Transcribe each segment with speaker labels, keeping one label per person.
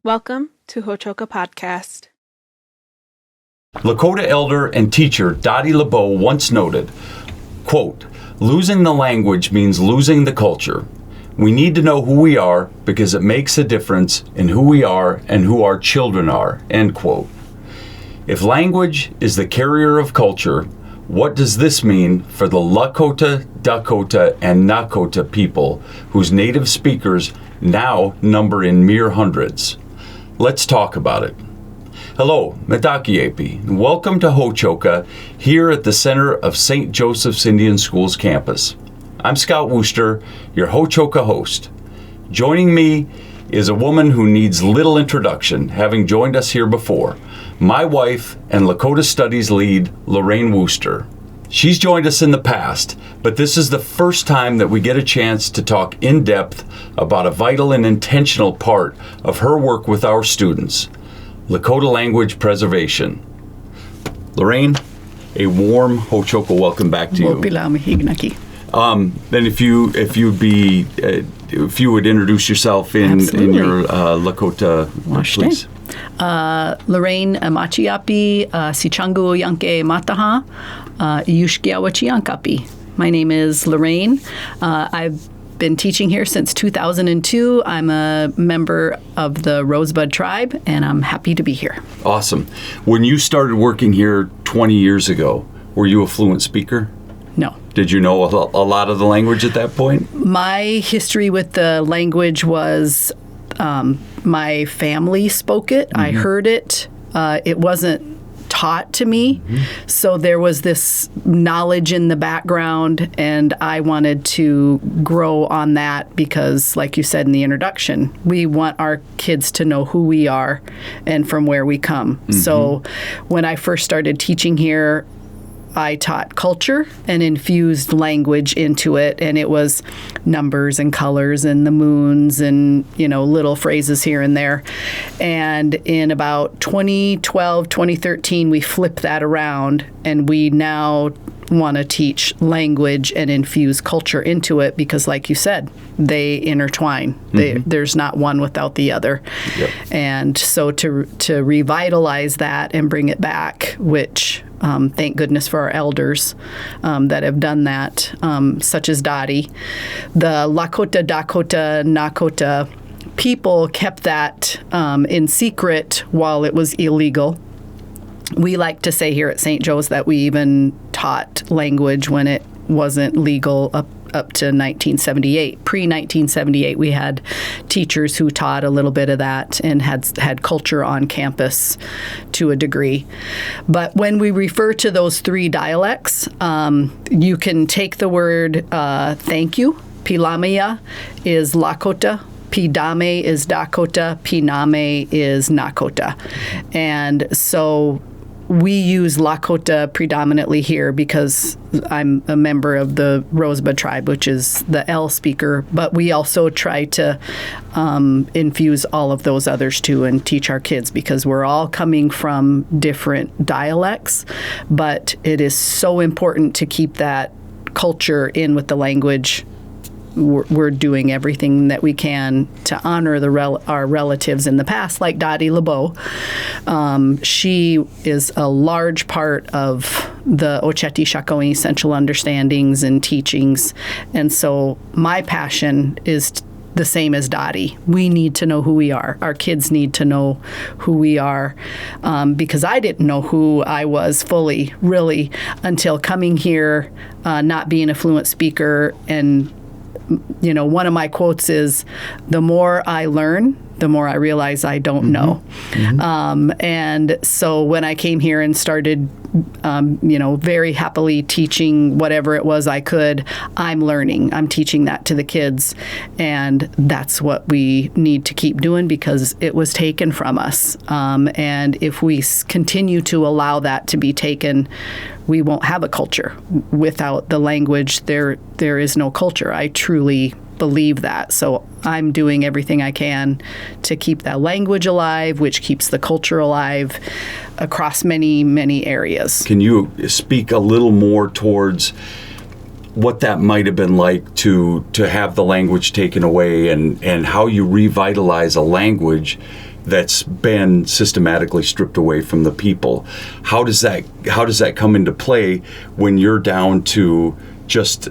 Speaker 1: Welcome to Hochoka Podcast.
Speaker 2: Lakota elder and teacher Dottie LeBeau once noted, quote, "Losing the language means losing the culture. We need to know who we are because it makes a difference in who we are and who our children are," end quote. If language is the carrier of culture, what does this mean for the Lakota, Dakota, and Nakota people whose native speakers now number in mere hundreds? Let's talk about it. Hello, Medakiepi, and welcome to Hochoka here at the center of St. Joseph's Indian School's campus. I'm Scott Wooster, your Hochoka host. Joining me is a woman who needs little introduction, having joined us here before, my wife and Lakota Studies lead, Lorraine Wooster. She's joined us in the past, but this is the first time that we get a chance to talk in depth about a vital and intentional part of her work with our students, Lakota language preservation. Lorraine, a warm Hochoka welcome back to you. Then if you would introduce yourself in your Lakota, please.
Speaker 3: Lorraine Machiapi, Sichangu Yanke Mataha, Yushkiawachiankapi. My name is Lorraine. I've been teaching here since 2002. I'm a member of the Rosebud tribe, and I'm happy to be here.
Speaker 2: Awesome. When you started working here 20 years ago, were you a fluent speaker?
Speaker 3: No.
Speaker 2: Did you know a lot of the language at that point?
Speaker 3: My history with the language was my family spoke it. Mm-hmm. I heard it. It wasn't taught to me. Mm-hmm. So there was this knowledge in the background, and I wanted to grow on that because, like you said in the introduction, we want our kids to know who we are and from where we come. Mm-hmm. So when I first started teaching here, I taught culture and infused language into it, and it was numbers and colors and the moons and, little phrases here and there. And in about 2012, 2013, we flipped that around, and we now want to teach language and infuse culture into it because, like you said, they intertwine. Mm-hmm. There's not one without the other. Yep. And so to revitalize that and bring it back, which thank goodness for our elders that have done that, such as Dottie. The Lakota, Dakota, Nakota people kept that in secret while it was illegal. We like to say here at St. Joe's that we even taught language when it wasn't legal up to 1978. Pre-1978, we had teachers who taught a little bit of that and had culture on campus to a degree. But when we refer to those three dialects, you can take the word thank you. Pilamia is Lakota. Pidame is Dakota. Piname is Nakota. And so we use Lakota predominantly here because I'm a member of the Rosebud tribe, which is the L speaker, but we also try to infuse all of those others too and teach our kids because we're all coming from different dialects, but it is so important to keep that culture in with the language. We're doing everything that we can to honor our relatives in the past, like Dottie LeBeau. She is a large part of the Ocheti Shakoni Essential Understandings and teachings. And so my passion is the same as Dottie. We need to know who we are. Our kids need to know who we are because I didn't know who I was fully, really, until coming here, not being a fluent speaker. And one of my quotes is, the more I learn, the more I realize I don't know. Mm-hmm. And so when I came here and started, very happily teaching whatever it was I could, I'm learning. I'm teaching that to the kids. And that's what we need to keep doing because it was taken from us. And if we continue to allow that to be taken, we won't have a culture. Without the language, there is no culture. I truly believe that. So I'm doing everything I can to keep that language alive, which keeps the culture alive across many, many areas.
Speaker 2: Can you speak a little more towards what that might have been like to have the language taken away, and how you revitalize a language that's been systematically stripped away from the people. How does that come into play when you're down to just,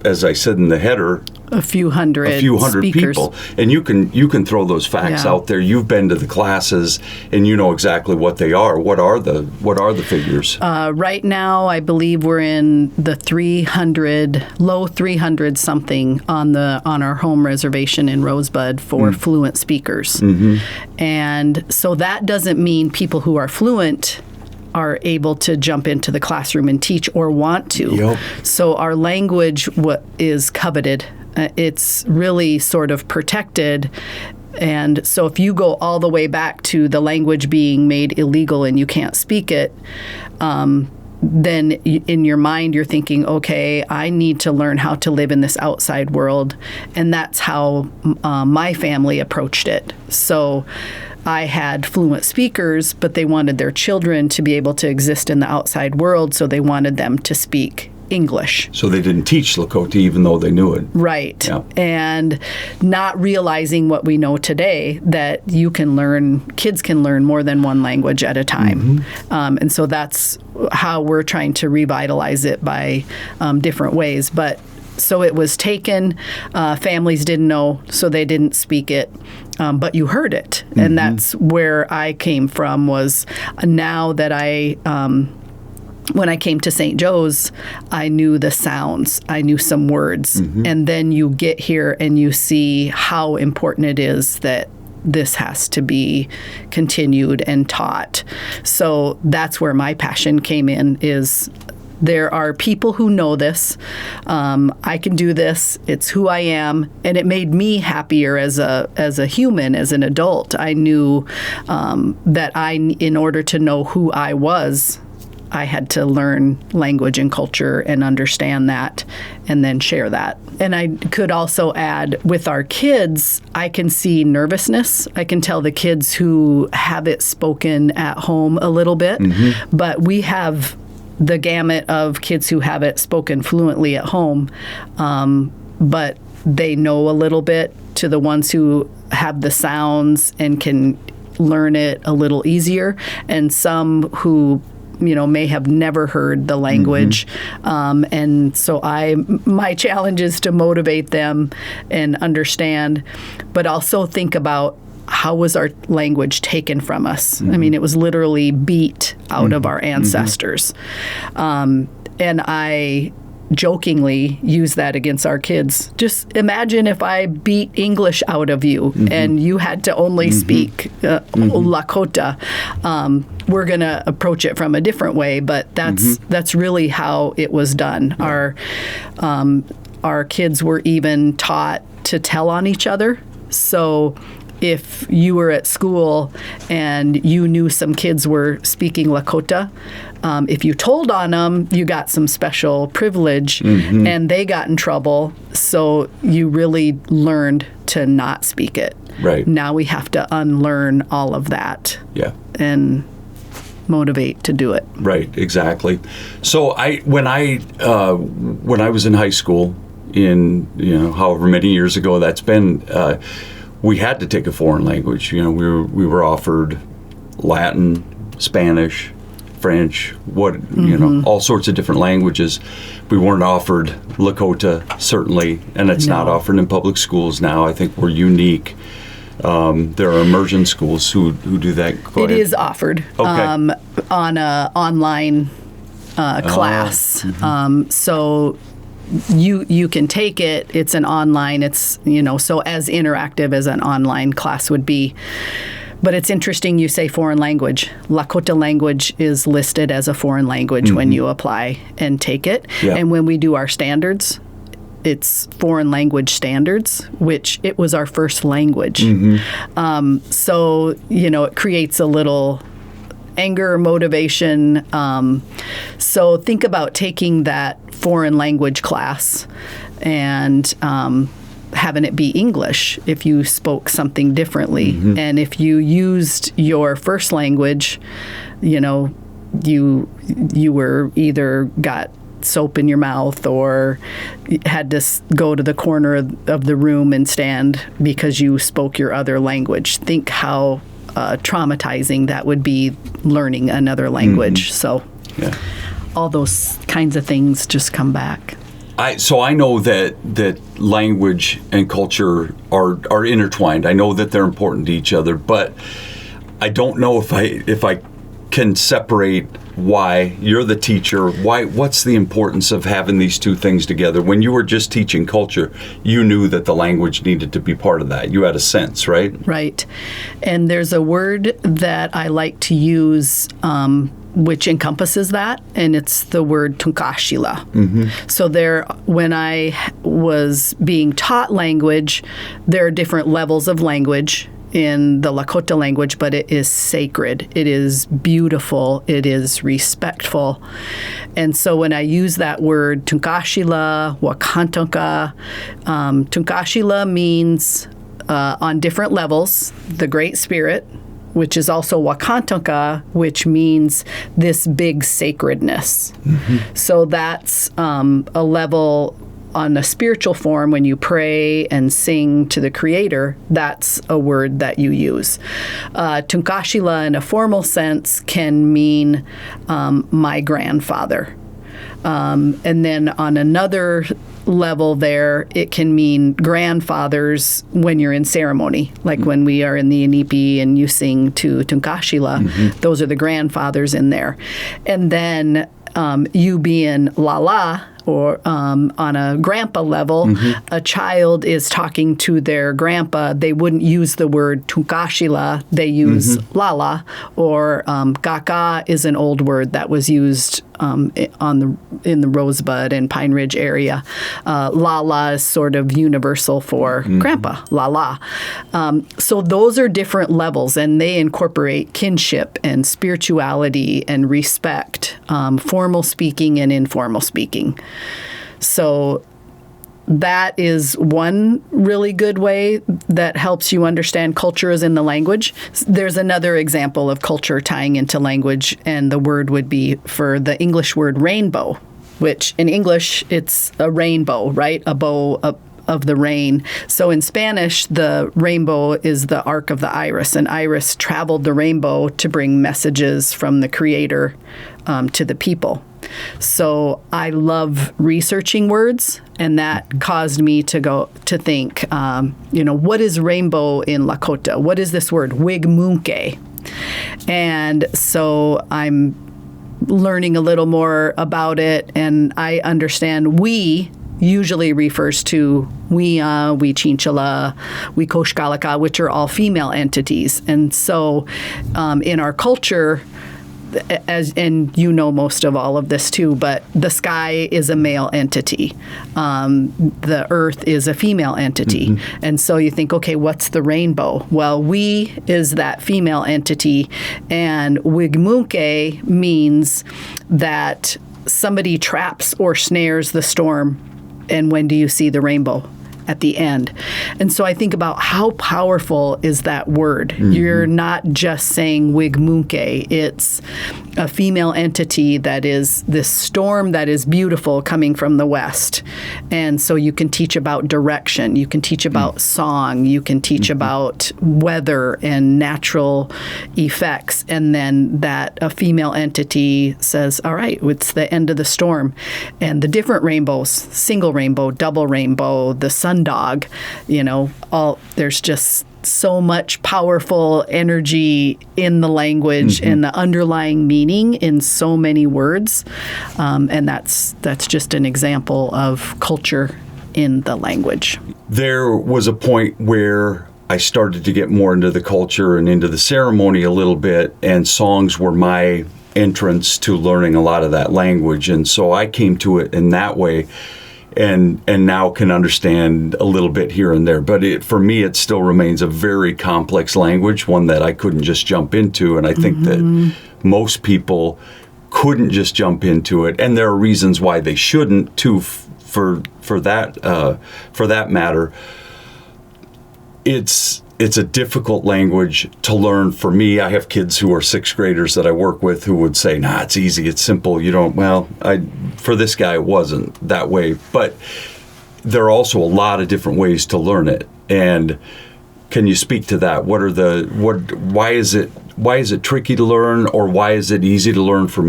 Speaker 2: as I said in the header,
Speaker 3: a few hundred speakers.
Speaker 2: people, and you can throw those facts out there. You've been to the classes, and you know exactly what they are. What are the figures?
Speaker 3: Right now, I believe we're in the 300, low 300 something on our home reservation in Rosebud for fluent speakers, and so that doesn't mean people who are fluent are able to jump into the classroom and teach or want to.
Speaker 2: Yep.
Speaker 3: So our language is coveted. It's really sort of protected. And so if you go all the way back to the language being made illegal and you can't speak it, then in your mind you're thinking, okay, I need to learn how to live in this outside world. And that's how my family approached it. So I had fluent speakers, but they wanted their children to be able to exist in the outside world, so they wanted them to speak English.
Speaker 2: So they didn't teach Lakota even though they knew it.
Speaker 3: Right.
Speaker 2: Yeah.
Speaker 3: And not realizing what we know today, that kids can learn more than one language at a time. And so that's how we're trying to revitalize it by different ways. But so it was taken, families didn't know, so they didn't speak it, but you heard it. And that's where I came from, was now that when I came to St. Joe's, I knew the sounds, I knew some words. And then you get here and you see how important it is that this has to be continued and taught. So that's where my passion came in, is there are people who know this. I can do this. It's who I am, and it made me happier as a human, as an adult. I knew that in order to know who I was, I had to learn language and culture and understand that, and then share that. And I could also add, with our kids, I can see nervousness. I can tell the kids who have it spoken at home a little bit, but we have the gamut of kids who have it spoken fluently at home, but they know a little bit, to the ones who have the sounds and can learn it a little easier, and some who may have never heard the language. And so my challenge is to motivate them and understand, but also think about, how was our language taken from us? I mean, it was literally beat out of our ancestors. And I jokingly use that against our kids. Just imagine if I beat English out of you and you had to only speak Lakota. We're going to approach it from a different way, but that's really how it was done. Yeah. Our kids were even taught to tell on each other. So if you were at school and you knew some kids were speaking Lakota, if you told on them, you got some special privilege, and they got in trouble. So you really learned to not speak it.
Speaker 2: Right.
Speaker 3: Now we have to unlearn all of that.
Speaker 2: Yeah.
Speaker 3: And motivate to do it.
Speaker 2: Right. Exactly. So when I was in high school, in however many years ago that's been, we had to take a foreign language. We were offered Latin, Spanish, French, all sorts of different languages. We weren't offered Lakota, certainly, and it's not offered in public schools now. I think we're unique. There are immersion schools who do that. Go ahead.
Speaker 3: Is offered on a online class. So you can take it. It's an online. It's so as interactive as an online class would be. But it's interesting you say foreign language. Lakota language is listed as a foreign language when you apply and take it. Yeah. And when we do our standards, it's foreign language standards, which it was our first language. So, it creates a little anger, motivation. So think about taking that foreign language class and having it be English if you spoke something differently. And if you used your first language, you were either got soap in your mouth or had to go to the corner of the room and stand because you spoke your other language. Think how traumatizing that would be, learning another language. So all those kinds of things just come back.
Speaker 2: So I know that language and culture are intertwined. I know that they're important to each other, but I don't know if I can separate why. You're the teacher. What's the importance of having these two things together? When you were just teaching culture, you knew that the language needed to be part of that. You had a sense, right? Right.
Speaker 3: And there's a word that I like to use which encompasses that, and it's the word tunkashila. So when I was being taught language, there are different levels of language in the Lakota language, but it is sacred. It is beautiful. It is respectful. And so when I use that word tunkashila, wakantonka, tunkashila means on different levels, the Great Spirit, which is also wakantonka, which means this big sacredness. So that's a level on a spiritual form. When you pray and sing to the Creator, that's a word that you use. Tunkashila in a formal sense can mean my grandfather. And then on another level there, it can mean grandfathers when you're in ceremony, like when we are in the Inipi and you sing to Tunkashila, those are the grandfathers in there. And then you being Lala, or on a grandpa level, a child is talking to their grandpa. They wouldn't use the word tunkashila. They use lala, or kaka is an old word that was used in the Rosebud and Pine Ridge area. Lala is sort of universal for grandpa, lala. So those are different levels, and they incorporate kinship and spirituality and respect, formal speaking and informal speaking. So that is one really good way that helps you understand culture is in the language. There's another example of culture tying into language, and the word would be for the English word rainbow, which in English it's a rainbow, right? A bow of the rain. So in Spanish, the rainbow is the arc of the iris, and iris traveled the rainbow to bring messages from the Creator to the people. So I love researching words, and that caused me to think, what is rainbow in Lakota? What is this word, wigmunke? And so I'm learning a little more about it, and I understand we usually refers to we Chinchala, we Koshkalaka, which are all female entities. And so in our culture, and you know most of all of this too, but the sky is a male entity. The earth is a female entity. And so you think, okay, what's the rainbow? Well, we is that female entity, and wigmunke means that somebody traps or snares the storm. And when do you see the rainbow? At the end. And so I think about how powerful is that word. You're not just saying wigmunke. It's a female entity that is this storm that is beautiful coming from the west. And so you can teach about direction. You can teach about song. You can teach about weather and natural effects. And then that a female entity says, all right, it's the end of the storm. And the different rainbows, single rainbow, double rainbow, the sundog, there's just so much powerful energy in the language and the underlying meaning in so many words. And that's just an example of culture in the language.
Speaker 2: There was a point where I started to get more into the culture and into the ceremony a little bit, and songs were my entrance to learning a lot of that language. And so I came to it in that way. And now can understand a little bit here and there. But for me, it still remains a very complex language, one that I couldn't just jump into. And I think that most people couldn't just jump into it. And there are reasons why they shouldn't, too, for that matter. It's it's a difficult language to learn for me. I have kids who are sixth graders that I work with who would say, nah, it's easy, it's simple. You don't, for this guy, it wasn't that way. But there are also a lot of different ways to learn it. And can you speak to that? Why is it tricky to learn, or why is it easy to learn for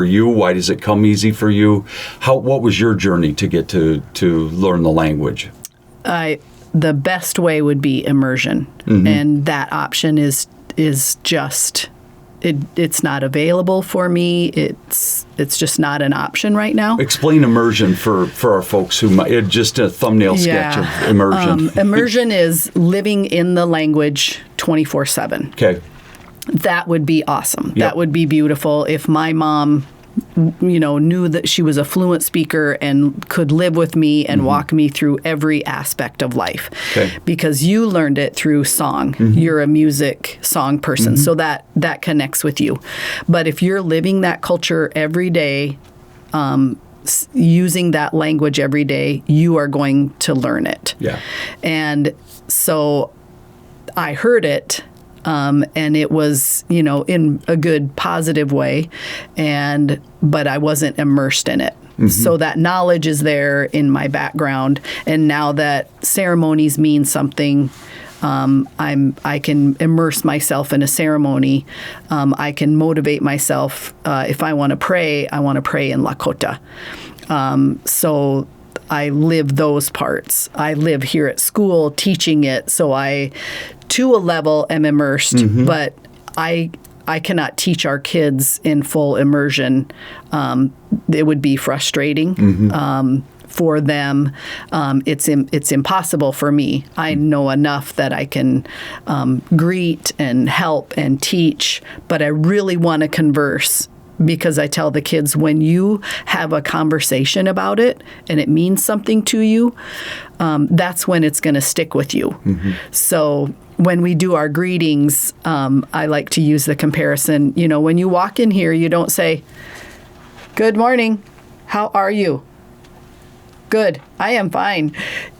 Speaker 2: you? Why does it come easy for you? What was your journey to get to learn the language?
Speaker 3: The best way would be immersion, and that option is just it's not available for me. It's just not an option right now.
Speaker 2: Explain immersion for our folks who might, just a thumbnail sketch of immersion.
Speaker 3: Immersion is living in the language 24/7.
Speaker 2: Okay.
Speaker 3: That would be awesome.
Speaker 2: Yep.
Speaker 3: That would be beautiful if my mom knew that she was a fluent speaker and could live with me and walk me through every aspect of life.
Speaker 2: Okay.
Speaker 3: Because you learned it through song. You're a music song person, so that connects with you. But if you're living that culture every day, using that language every day, you are going to learn it.
Speaker 2: Yeah.
Speaker 3: And so I heard it. And it was, in a good, positive way, but I wasn't immersed in it. So that knowledge is there in my background, and now that ceremonies mean something, I can immerse myself in a ceremony. I can motivate myself. If I want to pray in Lakota. So I live those parts. I live here at school teaching it, so I, to a level, am immersed, but I cannot teach our kids in full immersion. It would be frustrating for them. It's impossible for me. I know enough that I can greet and help and teach, but I really want to converse. Because I tell the kids, when you have a conversation about it and it means something to you, that's when it's going to stick with you. So when we do our greetings, I like to use the comparison. When you walk in here, you don't say, "Good morning, how are you?" "Good, I am fine."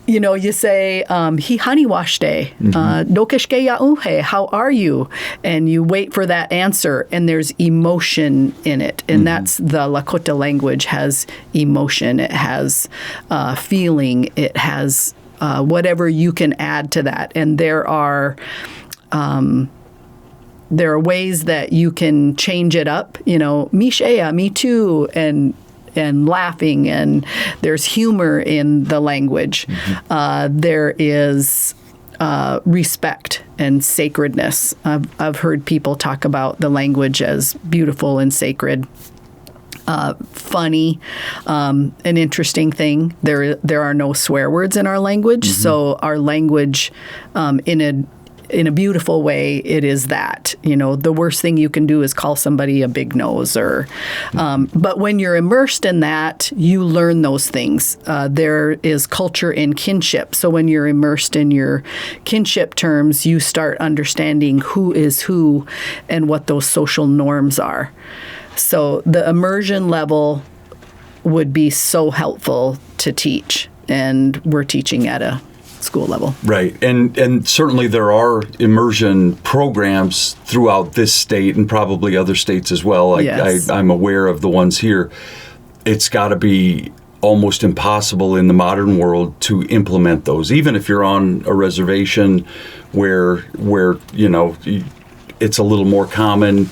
Speaker 3: You say, "Hi honey wash day, dokeshke ya uhe, how are you?" And you wait for that answer, and there's emotion in it. And that's the Lakota language has emotion. It has feeling. It has whatever you can add to that. And there are ways that you can change it up. Mishea, me too, and laughing, and there's humor in the language. There is respect and sacredness. I've heard people talk about the language as beautiful and sacred. Funny, an interesting thing. There are no swear words in our language, so our language, in a beautiful way, it is that. The worst thing you can do is call somebody a big nose, but when you're immersed in that, you learn those things. There is culture in kinship. So when you're immersed in your kinship terms, you start understanding who is who and what those social norms are. So the immersion level would be so helpful to teach, and we're teaching at a school level.
Speaker 2: Right. And certainly there are immersion programs throughout this state and probably other states as well.
Speaker 3: Yes.
Speaker 2: I'm aware of the ones here. It's got to be almost impossible in the modern world to implement those, even if you're on a reservation where it's a little more common.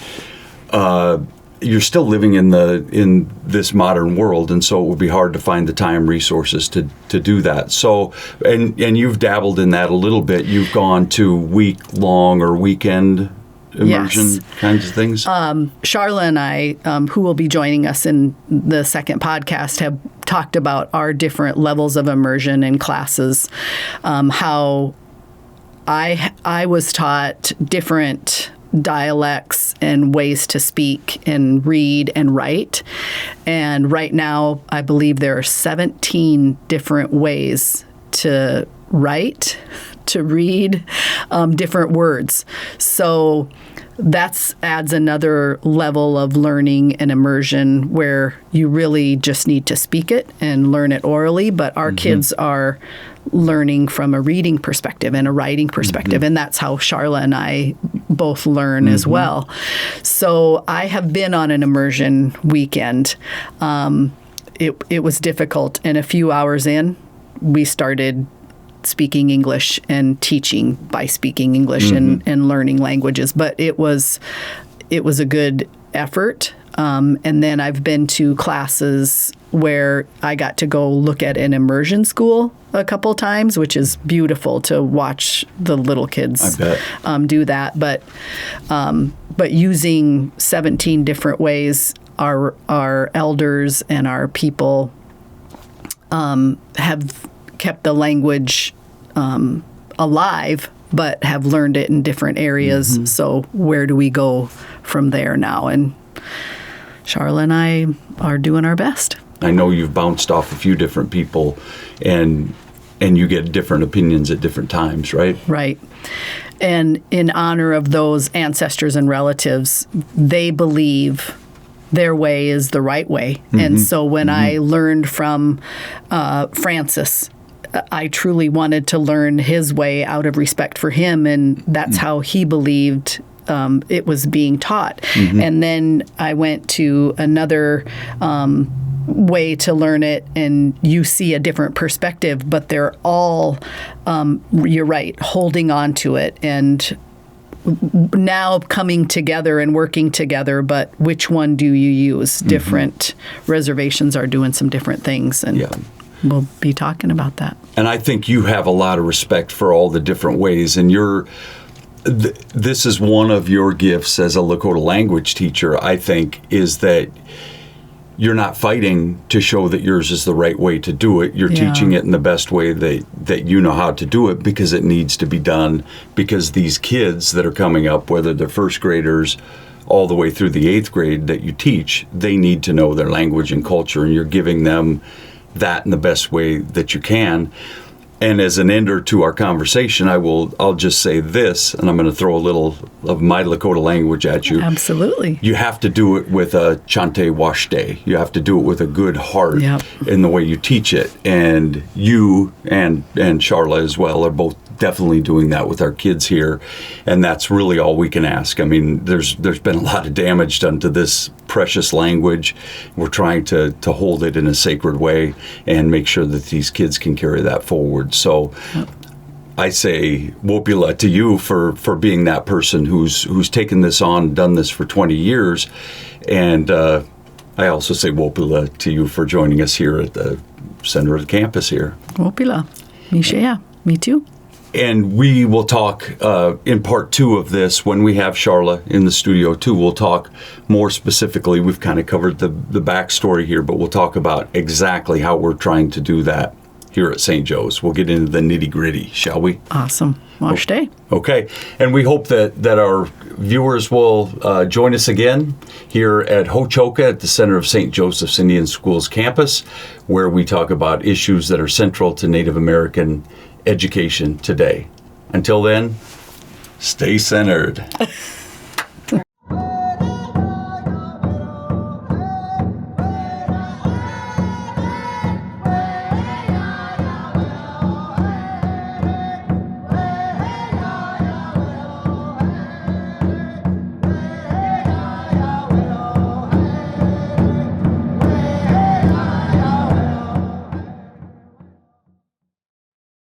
Speaker 2: You're still living in this modern world, and so it would be hard to find the time, resources to do that. So, and you've dabbled in that a little bit. You've gone to week-long or weekend immersion kinds of things.
Speaker 3: Charla and I, who will be joining us in the second podcast, have talked about our different levels of immersion in classes. How I was taught different dialects and ways to speak and read and write. And right now, I believe there are 17 different ways to write, to read, different words. So that adds another level of learning and immersion where you really just need to speak it and learn it orally. But our kids are learning from a reading perspective and a writing perspective. And that's how Charla and I both learn as well. So I have been on an immersion weekend. It was difficult. And a few hours in, we started speaking English and teaching by speaking English and learning languages. But it was a good effort. And then I've been to classes where I got to go look at an immersion school a couple times, which is beautiful to watch the little kids do that. But using 17 different ways, our elders and our people have kept the language alive, but have learned it in different areas. So where do we go from there now? And Charla and I are doing our best.
Speaker 2: I know you've bounced off a few different people, and you get different opinions at different times, right?
Speaker 3: Right. And in honor of those ancestors and relatives, they believe their way is the right way. And so when I learned from Francis, I truly wanted to learn his way out of respect for him, and that's how he believed it was being taught. And then I went to another way to learn it, and you see a different perspective, but they're all, you're right, holding on to it and now coming together and working together. But which one do you use? Different reservations are doing some different things, and we'll be talking about that.
Speaker 2: And I think you have a lot of respect for all the different ways, and this is one of your gifts as a Lakota language teacher, I think, is that you're not fighting to show that yours is the right way to do it. You're teaching it in the best way that you know how to do it, because it needs to be done, because these kids that are coming up, whether they're first graders all the way through the 8th grade that you teach, they need to know their language and culture, and you're giving them that in the best way that you can. And as an ender to our conversation, I'll just say this, and I'm going to throw a little of my Lakota language at you.
Speaker 3: Absolutely.
Speaker 2: You have to do it with a chante washte. You have to do it with a good heart in the way you teach it. And you and Charla as well are both definitely doing that with our kids here, and that's really all we can ask. I mean, there's been a lot of damage done to this precious language. We're trying to hold it in a sacred way and make sure that these kids can carry that forward. So I say wopula to you for being that person who's taken this on, done this for 20 years, and I also say wopula to you for joining us here at the center of the campus here.
Speaker 3: Wopula. Mishea. Me too.
Speaker 2: And we will talk in part 2 of this when we have Charla in the studio too. We'll talk more specifically. We've kind of covered the backstory here, but we'll talk about exactly how we're trying to do that here at St. Joe's. We'll get into the nitty gritty, shall we?
Speaker 3: Awesome. Wash day.
Speaker 2: Okay. And we hope that our viewers will join us again here at Ho-Chokeh at the center of St. Joseph's Indian Schools campus, where we talk about issues that are central to Native American education today. Until then, stay centered.